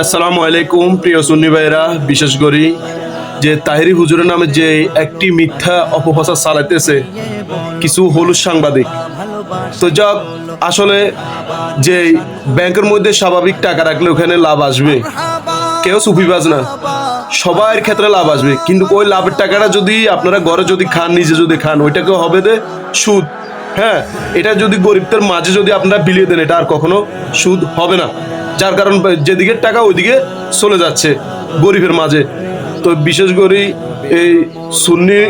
আসসালামু আলাইকুম প্রিয় সুন্নি ভাইরা, বিশেষ করি যে তাহেরি হুজুরের নামে যে একটি মিথ্যা অপপ্রচার চালাইতেছে কিছু হলুদ সাংবাদিক। তো যাক, আসলে যে ব্যাংকের মধ্যে স্বাভাবিক টাকা রাখলে ওখানে লাভ আসবে, কেউ সুফিবাজ না, সবার ক্ষেত্রে লাভ আসবে, কিন্তু ওই লাভের টাকাটা যদি আপনারা ঘরে যদি খান, নিজে যদি খান, ওইটাকে হবে যে সুদ। হ্যাঁ, এটা যদি গরিবদের মাঝে যদি আপনারা বিলিয়ে দেন, এটা আর কখনো সুদ হবে না। যার কারণ যেদিকে টাকা ওইদিকে চলে যাচ্ছে গরিবের মাঝে। তো বিশেষ করে এই সুন্নি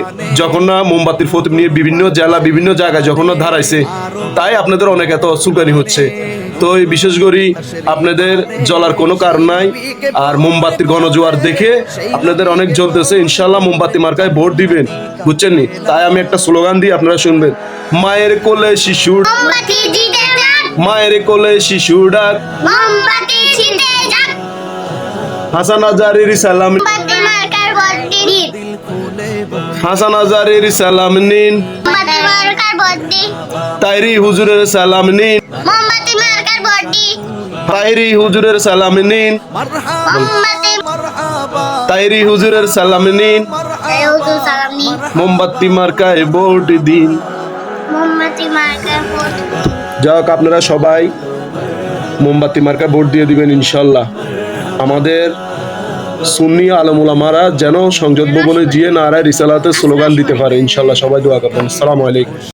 যখন না মোমবাতির ফতিব নিয়ে বিভিন্ন জেলা বিভিন্ন জায়গায় যখন না ধারাইছে, তাই আপনাদের অনেক এত চুলকানি হচ্ছে। তো এই বিশেষ করে আপনাদের জ্বলার কোনো কারণ নাই। আর মোমবাতির ঘনজোয়ার দেখে আপনাদের অনেক জ্বলতেছে। ইনশাল্লাহ মোমবাতি মার্কায় ভোট দিবেন, বুঝছেন নি? তাই আমি একটা স্লোগান দিই, আপনারা শুনবেন। মায়ের কোলে শিশুর, মায়ের কোলে শিশু ডাক, হাসান আজারির সালাম, হাসান আজারির সালাম নিন, তাইরি হুজুরের সালাম নিন, তাইরি হুজুরের সালাম নিন, তাইরি হুজুরের সালাম নিন, মোমবাতি মার্কায় ভোট দিন। যাক, আপনারা সবাই মোমবাতি মার্কায় ভোট দিয়ে দিবেন ইনশাল্লাহ। আমাদের সুন্নি আলেম ওলামারা যেন সংসদ ভবনে গিয়ে নারায়ে রিসালাতের স্লোগান দিতে পারে ইনশাল্লাহ। সবাই দোয়া করবেন। আসসালামু আলাইকুম।